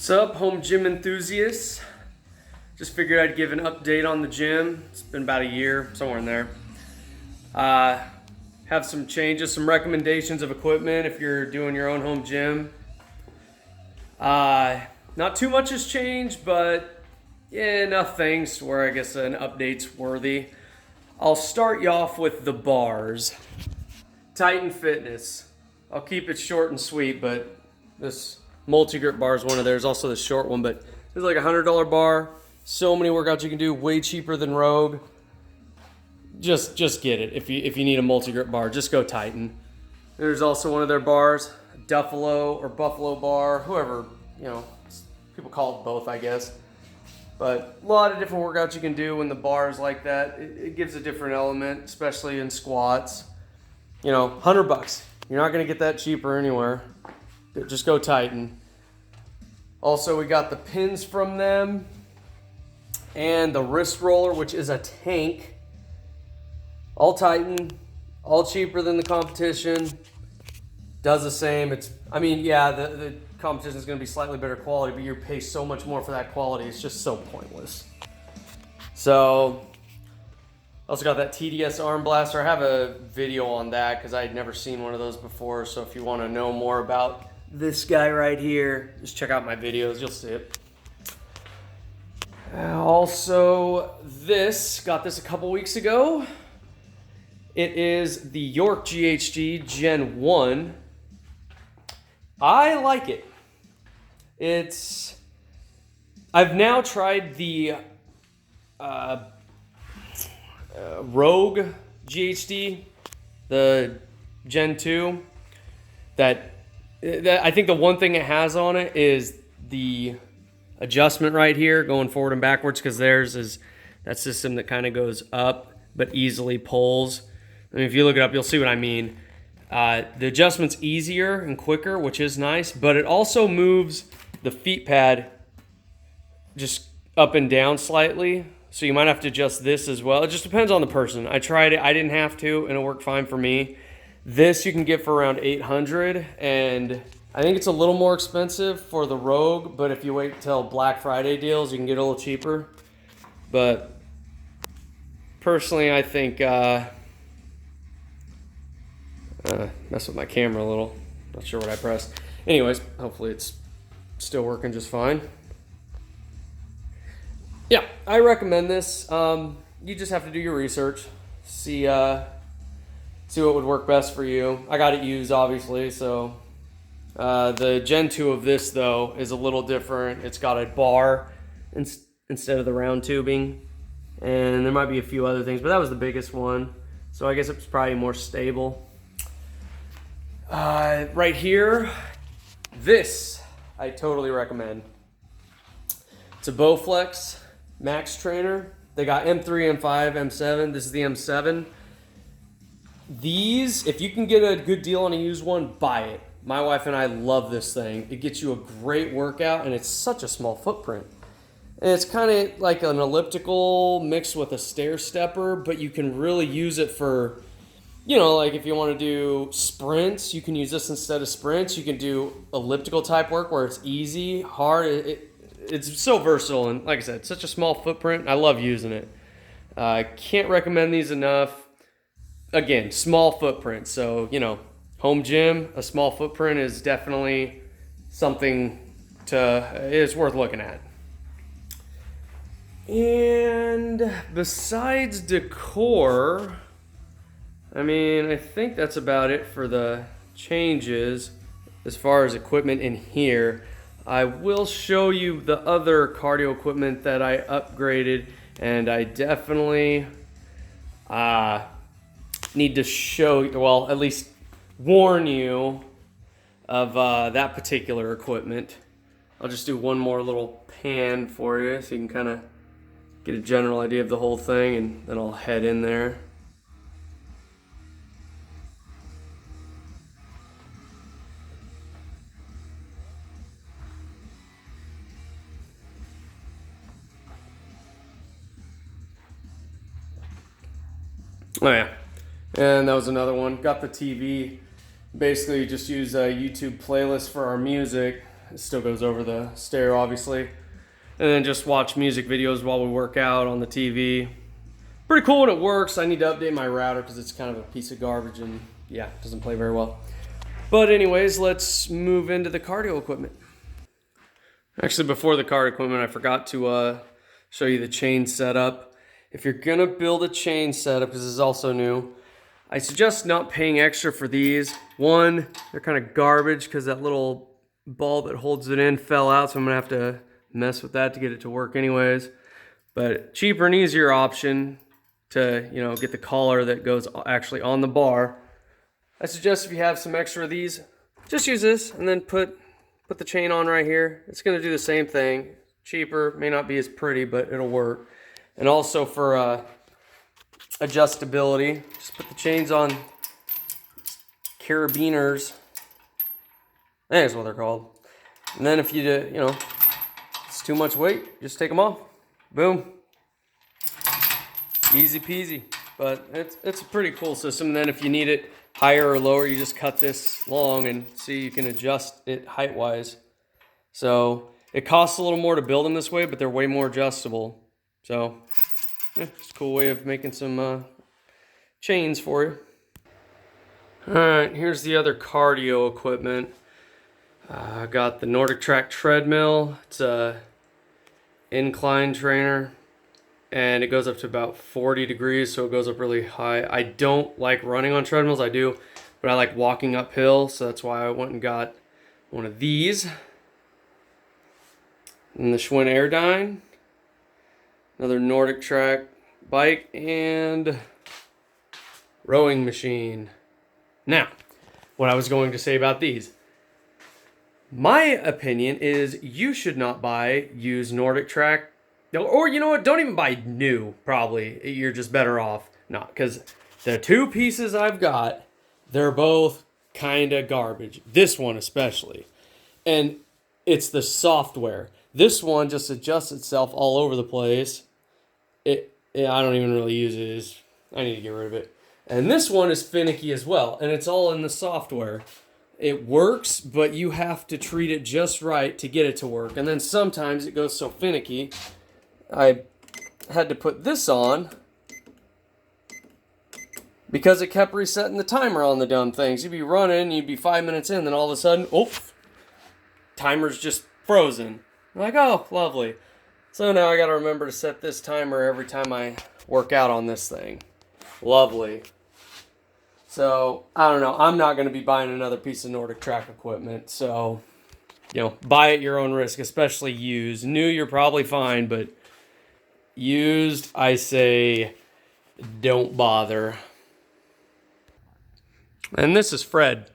What's up, home gym enthusiasts? Just figured I'd give an update on the gym. It's been about a year, somewhere in there. Have some changes, some recommendations of equipment if you're doing your own home gym. Not too much has changed, but enough things where I guess an update's worthy. I'll start you off with the bars. Titan Fitness. I'll keep it short and sweet, but this multi-grip bar is one of theirs, also the short one, but it's like a $100 bar. So many workouts you can do, way cheaper than Rogue. Just get it. If you need a multi-grip bar, just go Titan. There's also one of their bars, Duffalo or Buffalo bar, whoever, people call it both, I guess. But a lot of different workouts you can do when the bar is like that. It gives a different element, especially in squats. $100. You're not gonna get that cheaper anywhere. Just go Titan. Also, we got the pins from them and the wrist roller, which is a tank. All Titan, all cheaper than the competition. Does the same. The competition is going to be slightly better quality, but you pay so much more for that quality. It's just so pointless. So, also got that TDS arm blaster. I have a video on that because I had never seen one of those before. So if you want to know more about this guy right here, just check out my videos. You'll see it. Also, got this a couple weeks ago. It is the York GHG Gen 1. I like it. I've now tried the Rogue GHD, the Gen 2. That I think the one thing it has on it is the adjustment right here going forward and backwards, because theirs is that system that kind of goes up but easily pulls. If you look it up, you'll see what I mean. The adjustment's easier and quicker, which is nice, but it also moves the feet pad just up and down slightly, so you might have to adjust this as well. It just depends on the person. I tried it, I didn't have to, and it worked fine for me. This you can get for around $800, and I think it's a little more expensive for the Rogue, but if you wait till Black Friday deals, you can get a little cheaper. But personally, I think mess with my camera a little. Not sure what I pressed. Anyways, hopefully it's still working just fine. Yeah, I recommend this. You just have to do your research, see what would work best for you. I got it used, obviously, so the Gen 2 of this, though, is a little different. It's got a bar instead of the round tubing, and there might be a few other things, but that was the biggest one, so I guess it's probably more stable. Right here, this I totally recommend. It's a Bowflex Max Trainer. They got M3, M5, M7. This is the M7. These, if you can get a good deal on a used one, buy it. My wife and I love this thing. It gets you a great workout, and it's such a small footprint. And it's kind of like an elliptical mixed with a stair stepper, but you can really use it for, like if you want to do sprints, you can use this instead of sprints. You can do elliptical type work where it's easy, hard. It's so versatile, and like I said, it's such a small footprint. I love using it. I can't recommend these enough. Again, small footprint. So, home gym, a small footprint is definitely something it's worth looking at. And besides decor, I think that's about it for the changes as far as equipment in here. I will show you the other cardio equipment that I upgraded, and I definitely need to show, at least warn you of that particular equipment. I'll just do one more little pan for you so you can kind of get a general idea of the whole thing, and then I'll head in there. Oh yeah, and that was another one. Got the TV. Basically, just use a YouTube playlist for our music. It still goes over the stereo, obviously. And then just watch music videos while we work out on the TV. Pretty cool when it works. I need to update my router because it's kind of a piece of garbage and yeah, it doesn't play very well. But anyways, let's move into the cardio equipment. Actually, before the cardio equipment, I forgot to show you the chain setup. If you're gonna build a chain setup, because this is also new, I suggest not paying extra for these. One, they're kind of garbage because that little ball that holds it in fell out, so I'm gonna have to mess with that to get it to work anyways. But cheaper and easier option to, you know, get the collar that goes actually on the bar. I suggest if you have some extra of these, just use this and then put the chain on right here. It's gonna do the same thing. Cheaper, may not be as pretty, but it'll work. And also for adjustability, just put the chains on carabiners. That's what they're called. And then if you do, you know, it's too much weight, just take them off. Boom. Easy peasy. But it's a pretty cool system. And then if you need it higher or lower, you just cut this long and see you can adjust it height-wise. So it costs a little more to build them this way, but they're way more adjustable. So yeah, it's a cool way of making some chains for you. All right, here's the other cardio equipment. I got the NordicTrack treadmill. It's a incline trainer, and it goes up to about 40 degrees, so it goes up really high. I don't like running on treadmills, I do, but I like walking uphill, so that's why I went and got one of these. And the Schwinn Airdyne, another NordicTrack bike, and rowing machine. Now, what I was going to say about these. My opinion is you should not buy used NordicTrack. Or you know what, don't even buy new, probably. You're just better off not. Because the two pieces I've got, they're both kind of garbage. This one especially. And it's the software. This one just adjusts itself all over the place. I don't even really use it. I need to get rid of it. And this one is finicky as well. And it's all in the software. It works, but you have to treat it just right to get it to work. And then sometimes it goes so finicky, I had to put this on because it kept resetting the timer on the dumb things. You'd be running, you'd be 5 minutes in, then all of a sudden, oh, timer's just frozen. I'm like, oh, lovely. So now I got to remember to set this timer every time I work out on this thing. Lovely. So, I don't know. I'm not going to be buying another piece of NordicTrack equipment. So, you know, buy at your own risk, especially used. New, you're probably fine, but used, I say, don't bother. And this is Fred.